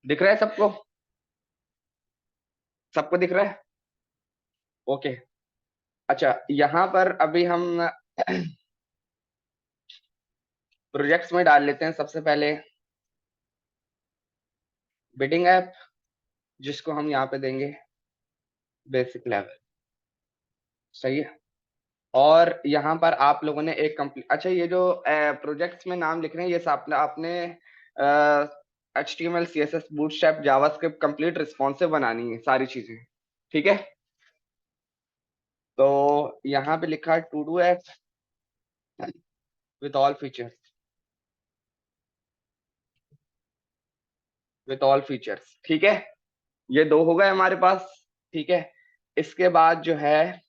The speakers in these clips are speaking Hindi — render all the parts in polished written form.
दिख रहा है सबको? सबको दिख रहा है? ओके। अच्छा, यहाँ पर अभी हम प्रोजेक्ट्स में डाल लेते हैं सबसे पहले बिडिंग ऐप, जिसको हम यहाँ पे देंगे बेसिक लेवल। सही है। और यहाँ पर आप लोगों ने एक कंप्लीट, अच्छा ये जो प्रोजेक्ट्स में नाम लिख रहे हैं ये सब आपने HTML CSS bootstrap JavaScript complete responsive बनानी है सारी चीजें। ठीक है। तो यहाँ पे लिखा है to do app with all features, with all features. ठीक है, ये दो हो गए हमारे पास। ठीक है, इसके बाद जो है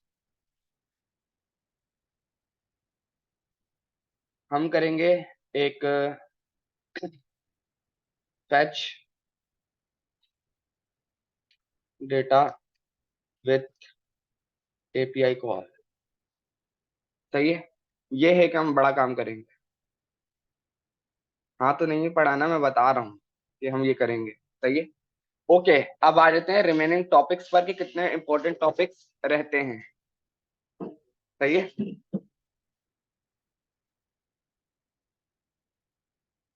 हम करेंगे एक fetch data with API call. सही है, ये है कि हम बड़ा काम करेंगे। हाँ तो नहीं पढ़ाना, मैं बता रहा हूँ कि हम ये करेंगे। सही है। ओके, अब आ जाते हैं रिमेनिंग टॉपिक्स पर कि कितने इंपॉर्टेंट टॉपिक्स रहते हैं। सही है।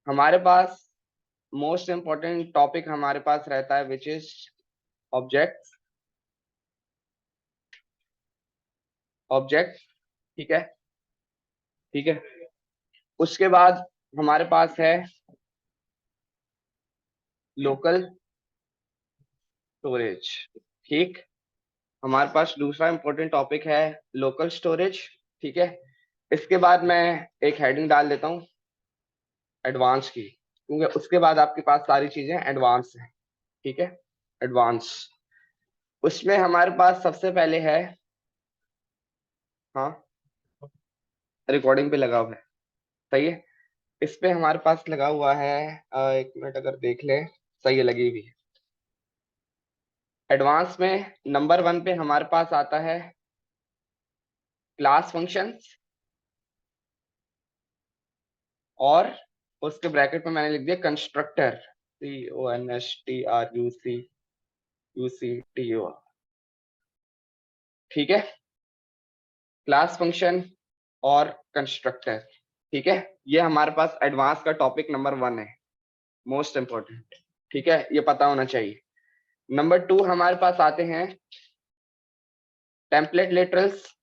हमारे पास मोस्ट इंपॉर्टेंट टॉपिक हमारे पास रहता है विच इज ऑब्जेक्ट। ऑब्जेक्ट। ठीक है। ठीक है, उसके बाद हमारे पास है लोकल स्टोरेज। ठीक, हमारे पास दूसरा इंपॉर्टेंट टॉपिक है लोकल स्टोरेज। ठीक है, इसके बाद मैं एक हेडिंग डाल देता हूँ एडवांस की, क्योंकि उसके बाद आपके पास सारी चीजें एडवांस हैं। ठीक है, एडवांस। उसमें हमारे पास सबसे पहले है, हाँ रिकॉर्डिंग पे लगा हुआ है। सही है, इस पे हमारे पास लगा हुआ है, एक मिनट अगर देख ले, सही है लगी हुई है। एडवांस में नंबर 1 पे हमारे पास आता है क्लास फंक्शंस, और उसके ब्रैकेट में मैंने लिख दिया कंस्ट्रक्टर, CONSTRUCTUR। ठीक है, क्लास फंक्शन और कंस्ट्रक्टर। ठीक है, ये हमारे पास एडवांस का टॉपिक नंबर 1 है, मोस्ट इंपॉर्टेंट। ठीक है, ये पता होना चाहिए। नंबर 2 हमारे पास आते हैं टेम्पलेट लिटरल्स।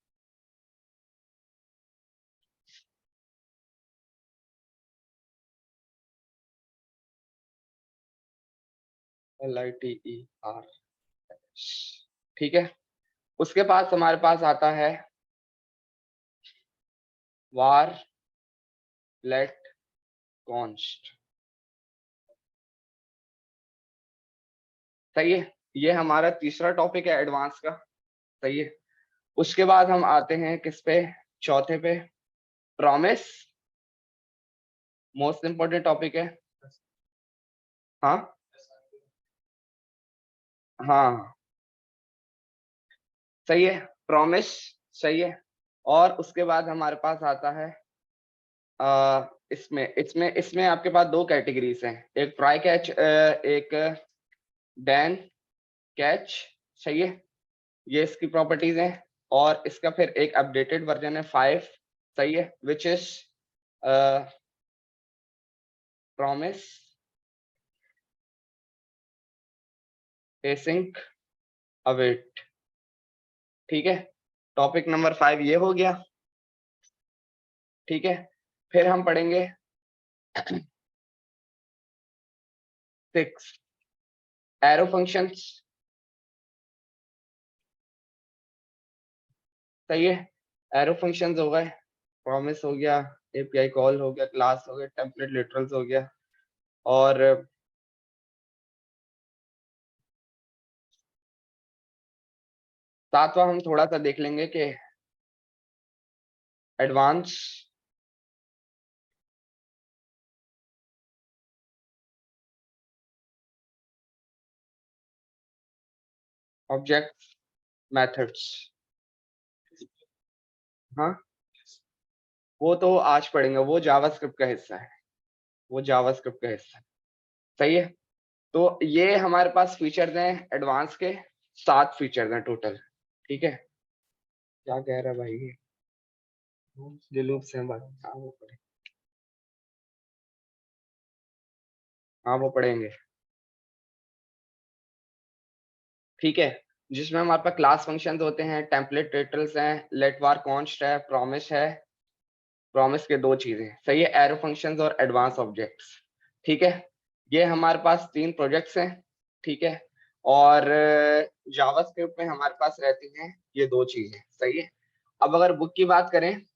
LITER। ठीक है, उसके पास हमारे पास आता है वार लेट कॉन्स्ट। सही है, ये हमारा तीसरा टॉपिक है एडवांस का। सही है, उसके बाद हम आते हैं किस पे, चौथे पे, प्रॉमिस। मोस्ट इंपोर्टेंट टॉपिक है। हाँ हाँ, सही है, प्रॉमिस। सही है, और उसके बाद हमारे पास आता है इसमें इसमें इसमें आपके पास दो कैटेगरीज हैं, एक ट्राई कैच, एक डैन कैच। सही है, ये इसकी प्रॉपर्टीज हैं। और इसका फिर एक अपडेटेड वर्जन है 5। सही है, which is promise async await. ठीक है, टॉपिक नंबर 5 ये हो गया। ठीक है, फिर हम पढ़ेंगे 6 एरो फंक्शंस। सही है, एरो फंक्शंस हो गए, प्रॉमिस हो गया, API कॉल हो गया, क्लास हो गया, टेम्पलेट लिटरल्स हो गया, और सातवां हम थोड़ा सा देख लेंगे कि एडवांस ऑब्जेक्ट मेथड्स। हाँ, वो तो आज पढ़ेंगे, वो जावास्क्रिप्ट का हिस्सा है, वो जावास्क्रिप्ट का हिस्सा है। सही है, तो ये हमारे पास फीचर्स हैं एडवांस के, 7 फीचर्स हैं टोटल। ठीक है, क्या कह रहा है भाई ये? लूप से बात, हाँ वो पढ़े, हाँ वो पढ़ेंगे। ठीक है, जिसमें हमारे पास क्लास फंक्शंस होते हैं, टेम्पलेट टाइटल्स हैं, लेट var const है, प्रॉमिस है। प्रॉमिस के दो चीजें, सही है, एरो फंक्शंस और एडवांस ऑब्जेक्ट्स। ठीक है, ये हमारे पास 3 प्रोजेक्ट्स हैं। ठीक है, और जावास्क्रिप्ट में हमारे पास रहती हैं ये दो चीजें। सही है, अब अगर बुक की बात करें,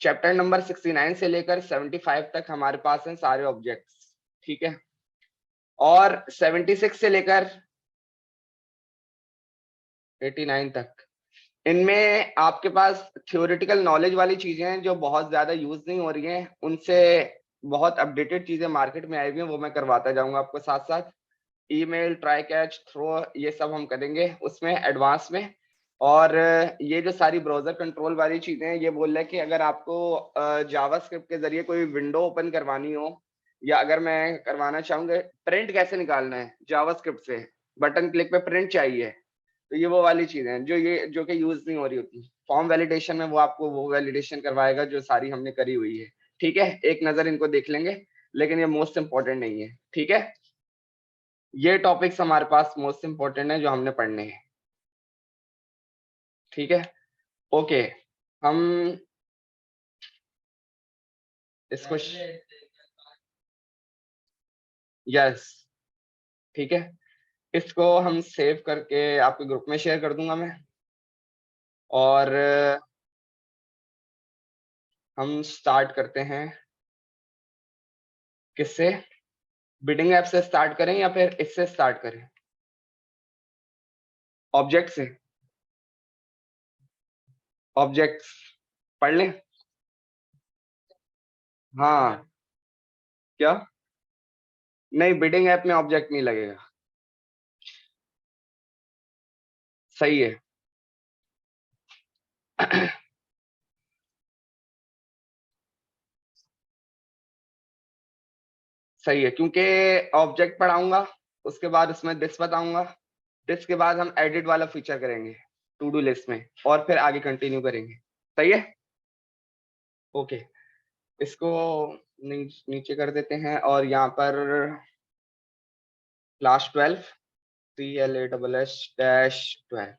चैप्टर नंबर 69 से लेकर 75 तक हमारे पास हैं सारे ऑब्जेक्ट्स। ठीक है, और 76 से लेकर 89 तक इनमें आपके पास थ्योरेटिकल नॉलेज वाली चीजें हैं जो बहुत ज्यादा यूज नहीं हो रही हैं, उनसे बहुत अपडेटेड चीजें मार्केट में आई हुई हैं, वो मैं करवाता जाऊंगा आपको साथ साथ। ईमेल, ट्राई कैच, थ्रो, ये सब हम करेंगे उसमें एडवांस में। और ये जो सारी ब्राउजर कंट्रोल वाली चीजें हैं, ये बोल रहे हैं कि अगर आपको जावास्क्रिप्ट के जरिए कोई विंडो ओपन करवानी हो, या अगर मैं करवाना चाहूंगा प्रिंट कैसे निकालना है जावास्क्रिप्ट से, बटन क्लिक पे प्रिंट चाहिए, तो ये वो वाली चीजें हैं जो कि यूज नहीं हो रही होती। फॉर्म वैलिडेशन में वो आपको वो वैलिडेशन करवाएगा जो सारी हमने करी हुई है। ठीक है, एक नजर इनको देख लेंगे, लेकिन ये मोस्ट इंपॉर्टेंट नहीं है। ठीक है, ये टॉपिक्स हमारे पास मोस्ट इंपॉर्टेंट है जो हमने पढ़ने हैं। ठीक है, ओके, हम इसको यस, ठीक है, इसको हम सेव करके आपके ग्रुप में शेयर कर दूंगा मैं। और हम स्टार्ट करते हैं किससे? बिडिंग ऐप से स्टार्ट करें या फिर इससे स्टार्ट करें, ऑब्जेक्ट से? ऑब्जेक्ट्स पढ़ लें। हाँ, क्या? नहीं, बिडिंग ऐप में ऑब्जेक्ट नहीं लगेगा। सही है। सही है, क्योंकि ऑब्जेक्ट पढ़ाऊंगा, उसके बाद उसमें दिस बताऊंगा, दिस के बाद हम एडिट वाला फीचर करेंगे टू डू लिस्ट में, और फिर आगे कंटिन्यू करेंगे। सही है, ओके, इसको नीचे कर देते हैं, और यहाँ पर क्लास 12 CLASS-12।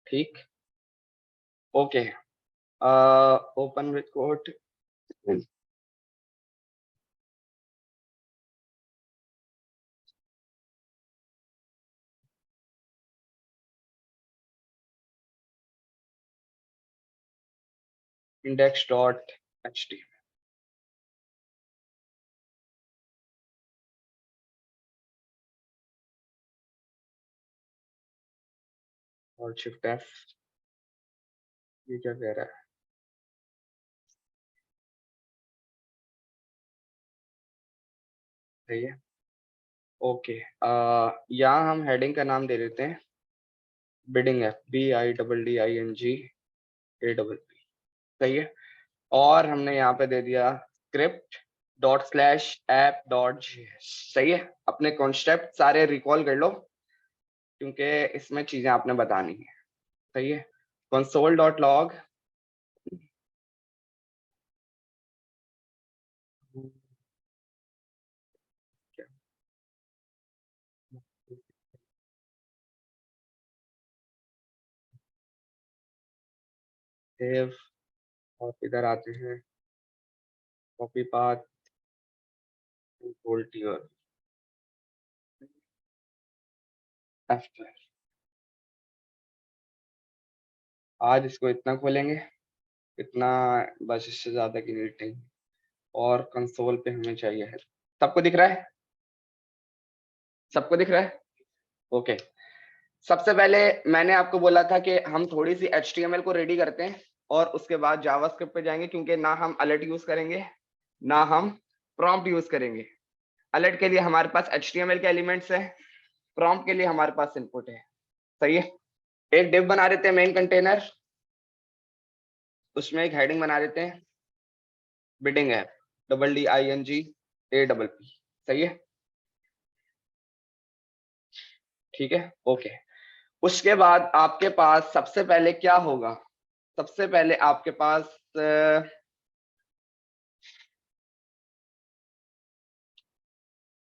ठीक, okay, open with coat, index.html और शिफ्ट F। ये क्या कह रहा है? सही है, ओके, यहाँ हम हेडिंग का नाम दे देते हैं बिडिंग ऐप, BIDDING APP। सही है, और हमने यहाँ पे दे दिया स्क्रिप्ट ./app.js। सही है, अपने कॉन्सेप्ट सारे रिकॉल कर लो, क्योंकि इसमें चीजें आपने बतानी है। सही है, console.log, सेव, और इधर आते हैं कॉपी पाथ, कंट्रोल T और F12। आज इसको इतना खोलेंगे, इतना, बस, इससे ज्यादा की नीड नहीं। और कंसोल पे हमें चाहिए है, सबको दिख रहा है? सबको दिख रहा है, ओके। सबसे पहले मैंने आपको बोला था कि हम थोड़ी सी HTML को रेडी करते हैं, और उसके बाद जावास्क्रिप्ट पे जाएंगे, क्योंकि ना हम अलर्ट यूज करेंगे ना हम प्रॉम्प्ट यूज करेंगे। अलर्ट के लिए हमारे पास HTML के एलिमेंट्स है, प्रॉम्प्ट के लिए हमारे पास इनपुट है। सही है, एक डिव बना देते हैं मेन कंटेनर, उसमें एक हेडिंग बना देते हैं बिडिंग ऐप, DDING APP। सही है, ठीक है, ओके। उसके बाद आपके पास सबसे पहले क्या होगा, सबसे पहले आपके पास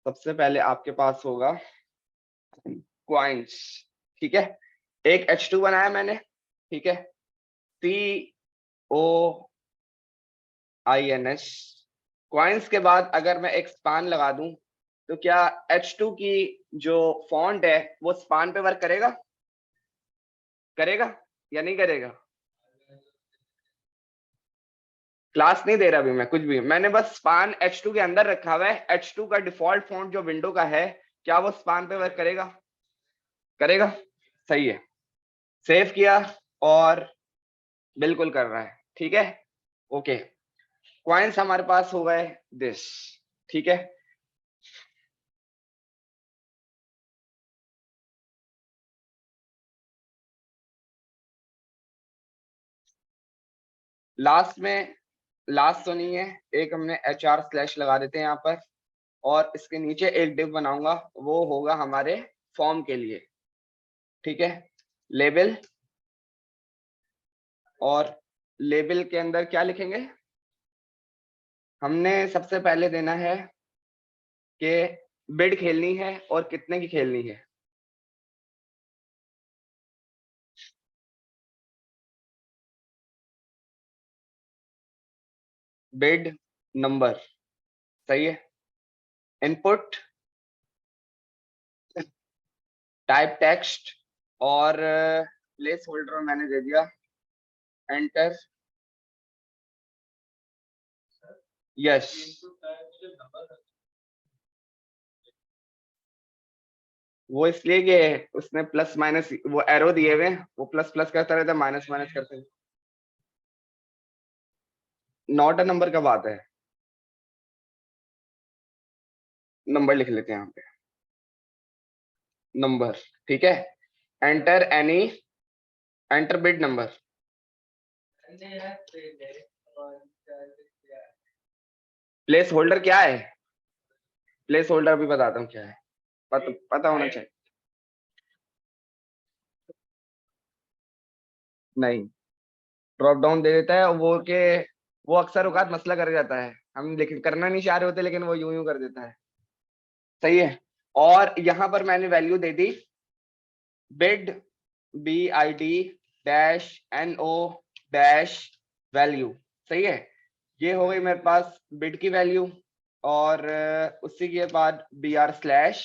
सबसे पहले आपके पास होगा क्वाइंस। ठीक है, एक H2 बनाया मैंने, ठीक है, COINS। क्वाइंस के बाद अगर मैं एक स्पान लगा दूं तो क्या H2 की जो फॉन्ट है वो स्पान पे वर्क करेगा, करेगा या नहीं करेगा? क्लास नहीं दे रहा अभी मैं कुछ भी, मैंने बस स्पान H2 के अंदर रखा हुआ है। H2 का डिफॉल्ट फॉन्ट जो विंडो का है, क्या वो स्पान पे वर्क करेगा? करेगा, सही है। सेव किया और बिल्कुल कर रहा है, ठीक है, ओके। क्वाइंस हमारे पास हो गए दिस, ठीक है। लास्ट तो नहीं है, एक हमने HR/ लगा देते हैं यहाँ पर, और इसके नीचे एक डिव बनाऊंगा, वो होगा हमारे फॉर्म के लिए, ठीक है। लेबल, और लेबल के अंदर क्या लिखेंगे? हमने सबसे पहले देना है कि बिड खेलनी है और कितने की खेलनी है। बिड नंबर, सही है। इनपुट टाइप टेक्स्ट, और प्लेस होल्डर मैंने दे दिया, एंटर, यस। वो इसलिए कि उसने प्लस माइनस वो एरो दिए हुए, वो प्लस प्लस करता रहता है, माइनस माइनस करते। नॉट अ नंबर का बात है, नंबर लिख लेते हैं यहाँ पे, नंबर, ठीक है। Enter any, enter bid number. Place holder क्या है? प्लेस होल्डर भी बताता हूँ क्या है, पता होना चाहिए। नहीं, ड्रॉप डाउन दे देता है वो के, वो अक्सर औकात मसला कर जाता है, हम लेकिन करना नहीं चाह रहे होते, लेकिन वो यूं यूं कर देता है, सही है। और यहाँ पर मैंने वैल्यू दे दी bid, BID dash NO dash value, सही है। ये हो गई मेरे पास बिड की वैल्यू, और उसी के बाद BR/,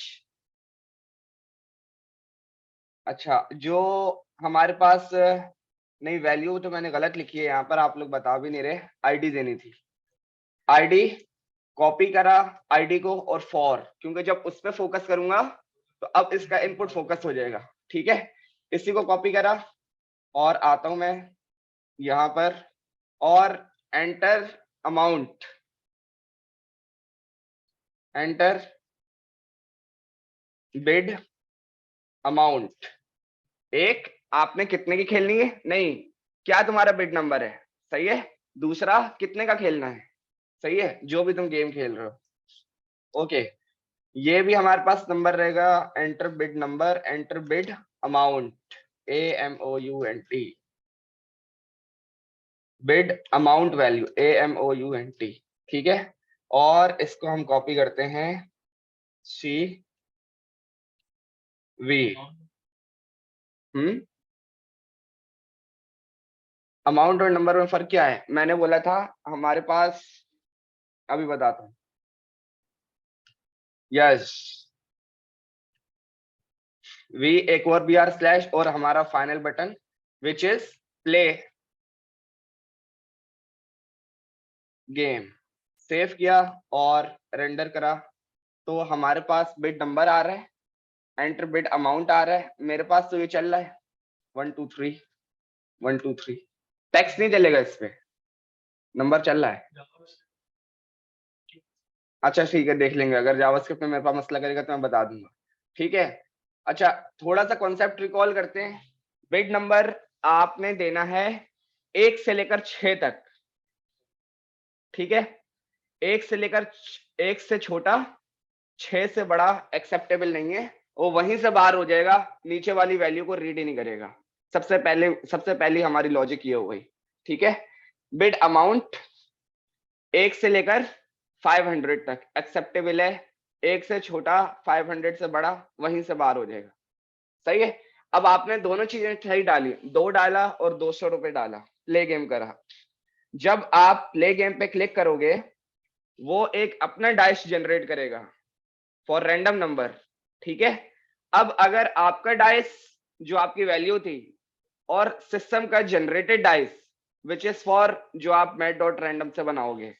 अच्छा जो हमारे पास नहीं, वैल्यू तो मैंने गलत लिखी है यहाँ पर, आप लोग बता भी नहीं रहे, ID देनी थी। ID कॉपी करा, ID को, और फॉर, क्योंकि जब उस पर फोकस करूंगा तो अब इसका इनपुट फोकस हो जाएगा, ठीक है। इसी को कॉपी करा और आता हूं मैं यहाँ पर, और enter amount, enter bid amount. एक, आपने कितने की खेलनी है, नहीं, क्या तुम्हारा बिड नंबर है, सही है। दूसरा, कितने का खेलना है, सही है, जो भी तुम गेम खेल रहे हो, ओके। ये भी हमारे पास नंबर रहेगा, enter bid number, enter bid amount, AMOUNT, bid amount value, AMOUNT, ठीक है। और इसको हम कॉपी करते हैं CV। अमाउंट और नंबर में फर्क क्या है, मैंने बोला था हमारे पास, अभी बताता हूँ, यस, V एक और BR/, और हमारा final button which is play game. Save किया और रेंडर करा, तो हमारे पास बिट नंबर आ रहा है, एंटर बिट अमाउंट आ रहा है, मेरे पास तो ये चल रहा है 1 2 3 1 2 3। टेक्स्ट नहीं चलेगा इस पे, नंबर चल रहा है। अच्छा ठीक है, देख लेंगे, अगर जावास्क्रिप्ट में मेरे पास मसला करेगा तो मैं बता दूंगा, ठीक है। अच्छा, थोड़ा सा कॉन्सेप्ट रिकॉल करते हैं। बिट नंबर आपने देना है 1 से लेकर 6 तक, ठीक है। 1 से लेकर 1 से छोटा, 6 से बड़ा एक्सेप्टेबल नहीं है, वो वहीं से बाहर हो जाएगा, नीचे वाली वैल्यू को रीड ही नहीं करेगा। सबसे पहली हमारी लॉजिक ये हो गई, ठीक है। बिड अमाउंट 1 से लेकर 500 तक एक्सेप्टेबल है, 1 से छोटा 500 से बड़ा वहीं से बाहर हो जाएगा, सही है। अब आपने दोनों चीजें सही डाली, 2 डाला और 200 रुपए डाला, प्ले गेम करा। जब आप प्ले गेम पे क्लिक करोगे, वो एक अपना डाइस जनरेट करेगा फॉर रैंडम नंबर, ठीक है। अब अगर आपका डाइस जो आपकी वैल्यू थी और सिस्टम का generated dice which is for जो आप मैट डॉट रैंडम से बनाओगे,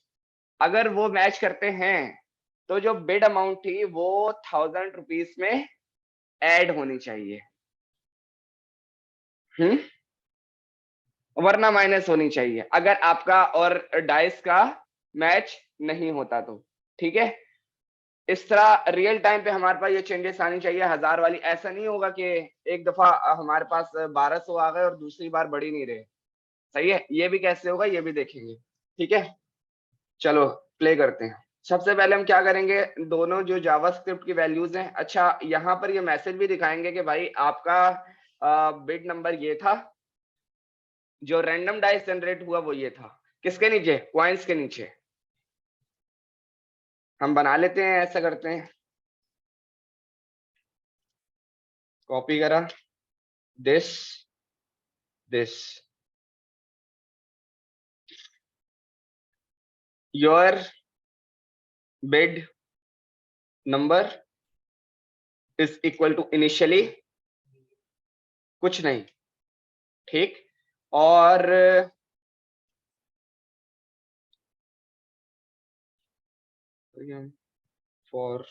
अगर वो मैच करते हैं तो जो बिड अमाउंट थी वो 1000 रुपीज में ऐड होनी चाहिए, वरना माइनस होनी चाहिए अगर आपका और डाइस का मैच नहीं होता तो, ठीक है। इस तरह रियल टाइम पे हमारे पास ये चेंजेस आनी चाहिए 1000 वाली। ऐसा नहीं होगा कि एक दफा हमारे पास 1200 आ गए और दूसरी बार बढ़ ही नहीं रहे, सही है। ये भी कैसे होगा ये भी देखेंगे, ठीक है। चलो प्ले करते हैं। सबसे पहले हम क्या करेंगे, दोनों जो जावास्क्रिप्ट की वैल्यूज हैं, अच्छा यहाँ पर ये मैसेज भी दिखाएंगे कि भाई आपका बिट नंबर ये था, जो रैंडम डाइस जनरेट हुआ वो ये था। किसके नीचे, क्वाइंस के नीचे। हम बना लेते हैं, ऐसा करते हैं, कॉपी करा, this this your bid number is equal to initially कुछ नहीं, ठीक। और फॉर,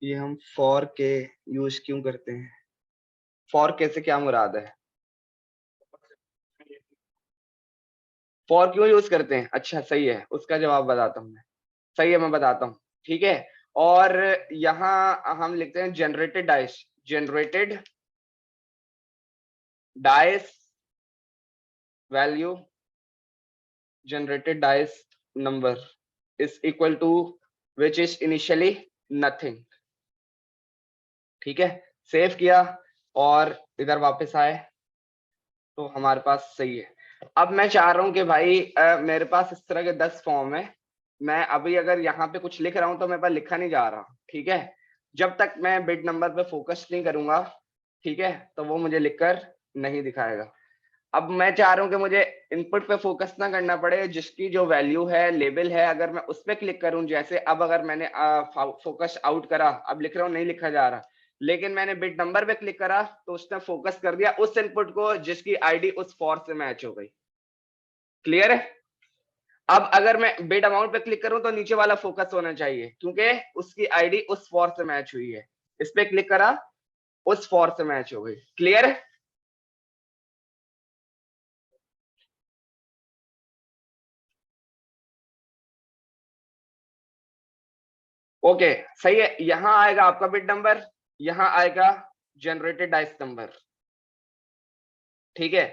ये हम फॉर के यूज क्यों करते हैं, फॉर के से क्या मुराद है, फॉर क्यों यूज करते हैं, अच्छा सही है, उसका जवाब बताता हूँ मैं। सही है, मैं बताता हूँ, ठीक है। और यहाँ हम लिखते हैं generated dice, generated dice value, generated dice number is equal to which is initially nothing, ठीक है। सेव किया और इधर वापस आए तो हमारे पास सही है। अब मैं चाह रहा हूं कि भाई मेरे पास इस तरह के 10 फॉर्म है, मैं अभी अगर यहाँ पे कुछ लिख रहा हूं तो मेरे पास लिखा नहीं जा रहा, ठीक है। जब तक मैं बिट नंबर पे फोकस नहीं करूंगा, ठीक है, तो वो मुझे लिखकर नहीं दिखाएगा। अब मैं चाह रहा हूं कि मुझे इनपुट पे फोकस ना करना पड़े, जिसकी जो वैल्यू है, लेबल है, अगर मैं उस पर क्लिक करूं, जैसे अब अगर मैंने फोकस आउट करा, अब लिख रहा हूं नहीं लिखा जा रहा, लेकिन मैंने बिट नंबर पे क्लिक करा तो उसने फोकस कर दिया उस इनपुट को जिसकी आईडी उस फॉर से मैच हो गई। क्लियर है। अब अगर मैं बिड अमाउंट पे क्लिक करूं तो नीचे वाला फोकस होना चाहिए, क्योंकि उसकी आईडी उस फॉर से मैच हुई है। इस पे क्लिक करा, उस फॉर से मैच हो गई। क्लियर है। ओके, सही है। यहां आएगा आपका बिट नंबर, यहां आएगा जनरेटेड डाइस नंबर, ठीक है।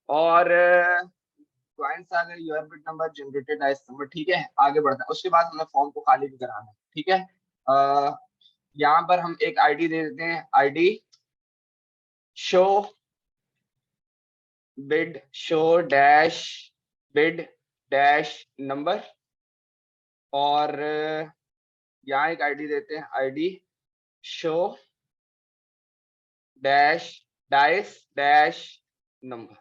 और क्लाइंट्स आ गए, your bid number, generated dice number, ठीक है। आगे बढ़ता है, उसके बाद हमें फॉर्म को खाली भी कराना है, ठीक है। यहाँ पर हम एक आईडी दे देते हैं, ID show bid, show dash bid dash number, और यहाँ एक आईडी देते हैं, ID show dash dice dash number,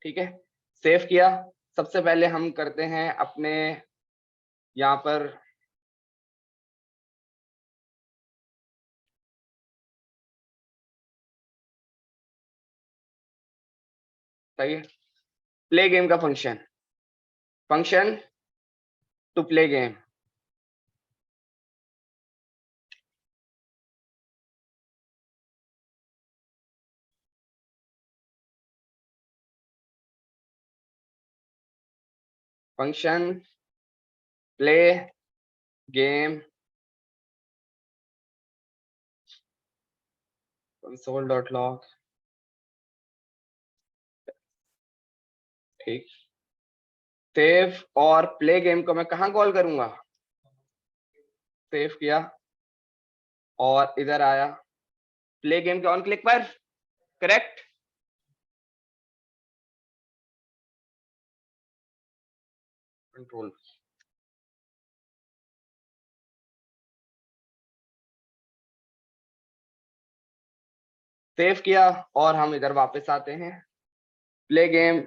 ठीक है। सेव किया। सबसे पहले हम करते हैं अपने यहाँ पर, सही है, प्ले गेम का function, function to play game, function play game console dot log, ठीक। सेव, और प्ले गेम को मैं कहाँ कॉल करूंगा, सेव किया। और इधर आया प्ले गेम के ऑन क्लिक पर, करेक्ट। कंट्रोल सेव किया और हम इधर वापस आते हैं, प्ले गेम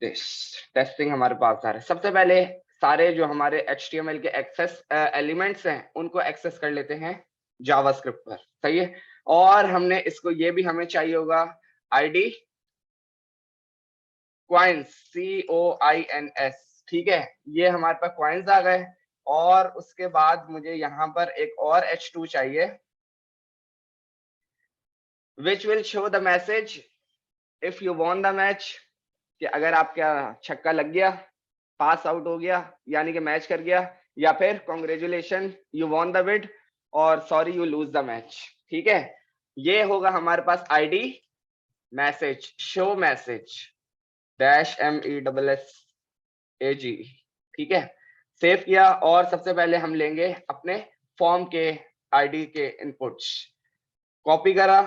टेस्टिंग हमारे पास आ रहा है। सबसे पहले सारे जो हमारे HTML के एक्सेस एलिमेंट्स हैं उनको एक्सेस कर लेते हैं जावास्क्रिप्ट पर, सही है। और हमने इसको ये भी हमें चाहिए होगा आईडी क्वाइंस, COINS, ठीक है। ये हमारे पास क्वाइंस आ गए और उसके बाद मुझे यहाँ पर एक और H2 चाहिए, which will show the message if you won the match, कि अगर आपका छक्का लग गया, पास आउट हो गया यानी कि मैच कर गया, या फिर congratulation you won the bid और sorry you lose the match, ठीक है। ये होगा हमारे पास ID message, show message -MESSAG, ठीक है। सेव किया और सबसे पहले हम लेंगे अपने फॉर्म के आईडी के इनपुट्स, कॉपी करा,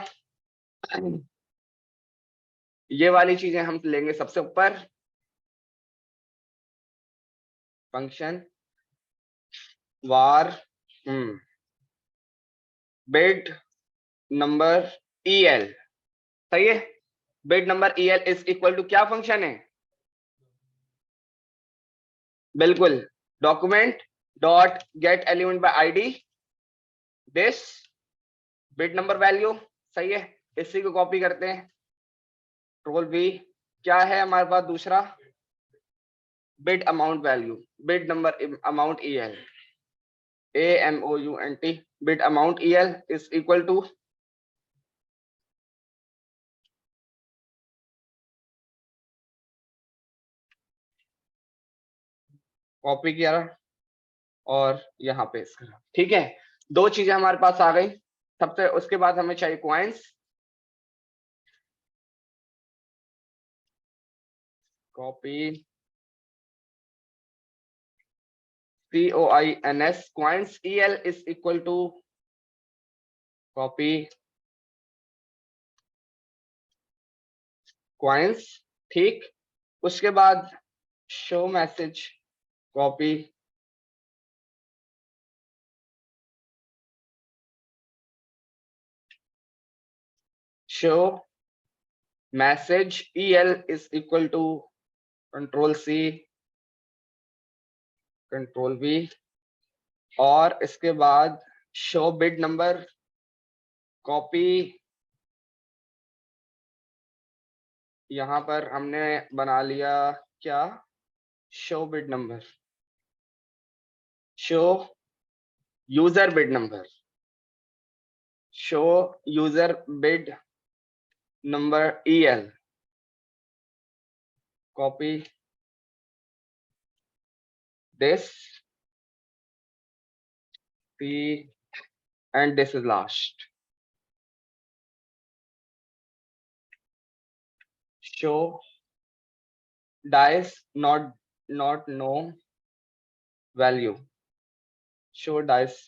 ये वाली चीजें हम लेंगे सबसे ऊपर, function var bid number EL, सही है। Bid number EL is equal to क्या फंक्शन है, बिल्कुल, document dot get element by ID this bid number value, सही है। इसी को कॉपी करते हैं, कंट्रोल V, क्या है हमारे पास दूसरा, bid amount value, bid number amount EL, AMOUNT, bid amount EL is equal to, copy किया और यहाँ पे इसका, ठीक है। दो चीजें हमारे पास आ गई। सबसे उसके बाद हमें चाहिए coins, copy COINS, coins EL is equal to copy coins, ठीक। उसके बाद show message, copy show message EL is equal to control C, control V, और इसके बाद शो बिड नंबर, कॉपी, यहां पर हमने बना लिया क्या, show bid number, show user bid number, show user bid number EL, copy this P and this is last, show dice not no value, show dice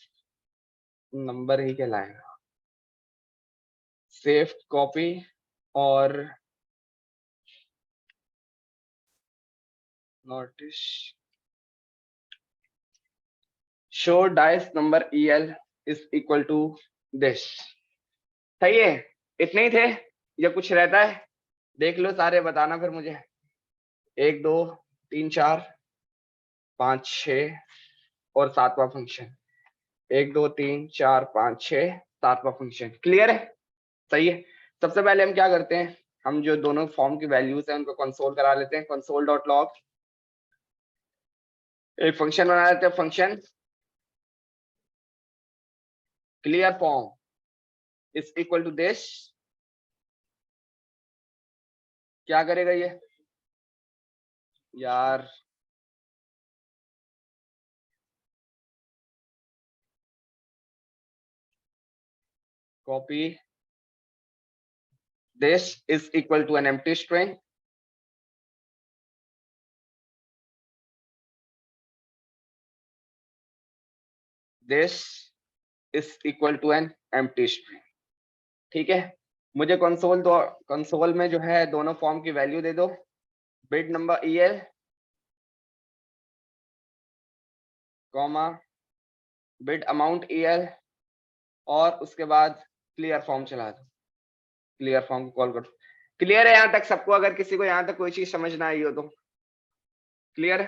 number ही कहलाएगा, सेव कॉपी और notice show dice number EL is equal to this, सही है। इतने ही थे या कुछ रहता है, देख लो सारे, बताना फिर मुझे। 1 2 3 4 5 6 और 7वां फंक्शन, 1 2 3 4 5 6 7वां फंक्शन, क्लियर है, सही है। सबसे पहले हम क्या करते हैं, हम जो दोनों फॉर्म की वैल्यूज हैं उनको कंसोल करा लेते हैं, कंसोल डॉट लॉग, एक फंक्शन बना लेते हैं, function clear form is equal to this, क्या करेगा ये यार, कॉपी this is equal to an empty string, this is equal to an empty string. ठीक है, मुझे कंसोल में जो है दोनों फॉर्म की वैल्यू दे दो, bit number EL comma bit amount EL, और उसके बाद क्लियर फॉर्म चला दो, क्लियर फॉर्म को कॉल करो। क्लियर है यहाँ तक सबको? अगर किसी को यहाँ तक कोई चीज समझ ना आई हो तो क्लियर है?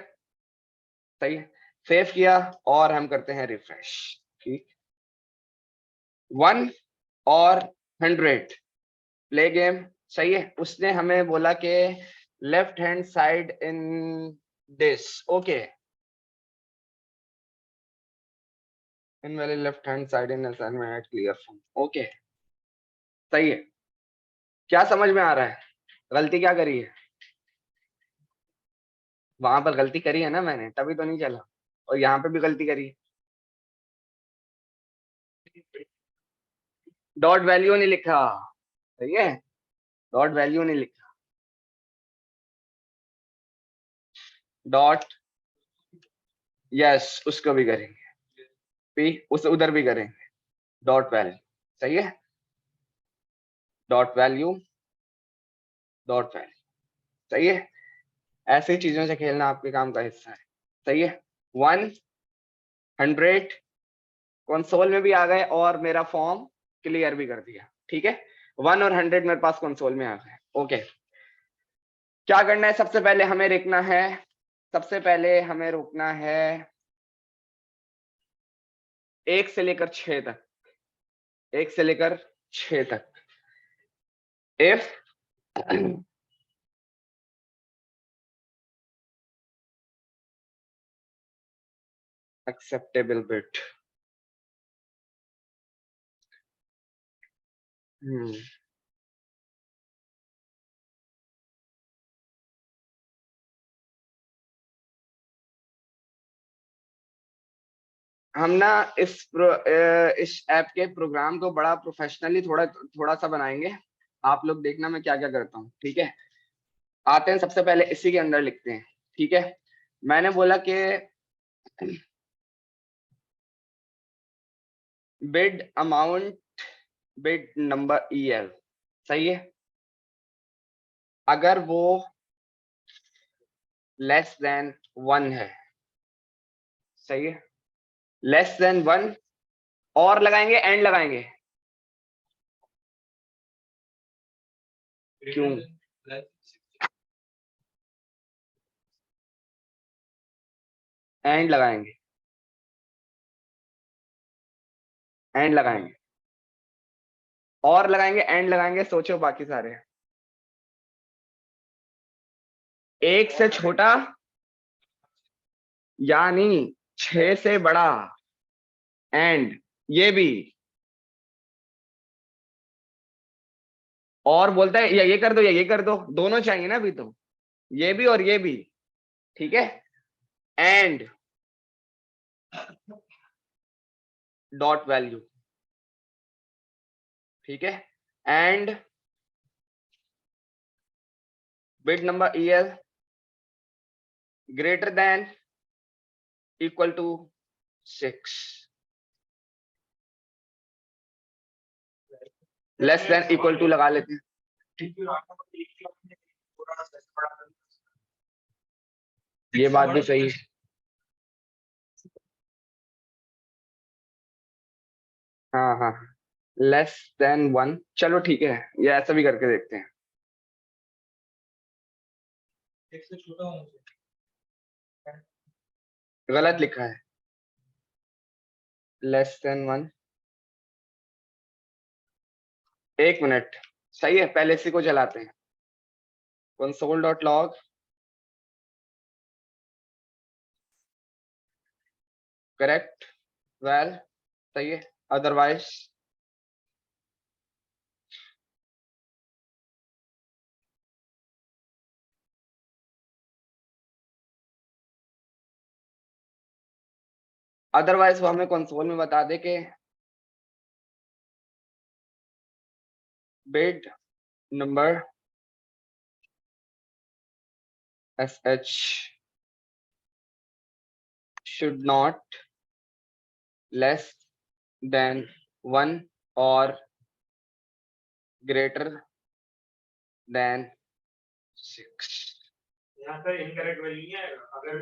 सही है, सेव किया और हम करते हैं रिफ्रेश। ठीक, 1 और 100 प्ले गेम, सही है। उसने हमें बोला कि left hand side in this, okay, in very left hand side in assignment clear form, okay, सही है। क्या समझ में आ रहा है? गलती क्या करी है? वहां पर गलती करी है ना मैंने, तभी तो नहीं चला, और यहाँ पे भी गलती करी है। डॉट वैल्यू नहीं लिखा, सही है, डॉट वैल्यू नहीं लिखा, डॉट, यस उसको भी करेंगे, पी उस उधर भी करेंगे, डॉट वैल्यू, सही है, डॉट वैल्यू, डॉट वैल्यू, सही है। ऐसी चीजों से खेलना आपके काम का हिस्सा है, सही है। 100 कंसोल में भी आ गए और मेरा फॉर्म क्लियर भी कर दिया, ठीक है। 1 और 100 मेरे पास कंसोल में आ गए, ओके। क्या करना है? सबसे पहले हमें रोकना है, सबसे पहले हमें रोकना है 1 से लेकर 6 तक, 1 से लेकर 6 तक। इफ एक्सेप्टेबल बिट, हम ना इस ऐप के प्रोग्राम को बड़ा प्रोफेशनली थोड़ा थोड़ा सा बनाएंगे। आप लोग देखना मैं क्या क्या करता हूँ, ठीक है। आते हैं, सबसे पहले इसी के अंदर लिखते हैं, ठीक है। मैंने बोला कि bid amount, bid number EL, सही है। अगर वो लेस देन 1 है, सही है, लेस देन 1, और लगाएंगे एंड लगाएंगे, क्यों? एंड लगाएंगे, एंड लगाएंगे, और लगाएंगे, एंड लगाएंगे, सोचो बाकी सारे। 1 से छोटा यानी 6 से बड़ा, एंड ये भी, और बोलता है या ये कर दो या ये कर दो, दोनों चाहिए ना अभी तो, ये भी और ये भी, ठीक है। एंड डॉट वैल्यू, ठीक है। And bid number EL greater than equal to 6, less than equal to लगा लेते हैं, ये बात भी सही है। हाँ हाँ, लेस देन 1, चलो ठीक है, ये ऐसा भी करके देखते हैं। गलत लिखा है, लेस देन 1, 1 मिनट, सही है, पहले इसी को चलाते हैं। console.log, करेक्ट, वेल, सही है, अदरवाइज अदरवाइज वो हमें कंसोल में बता दे कि bid number SH should not less than 1 और ग्रेटर देन 6। यहाँ पर इनकरेक्ट वैल्यू नहीं आएगा अगर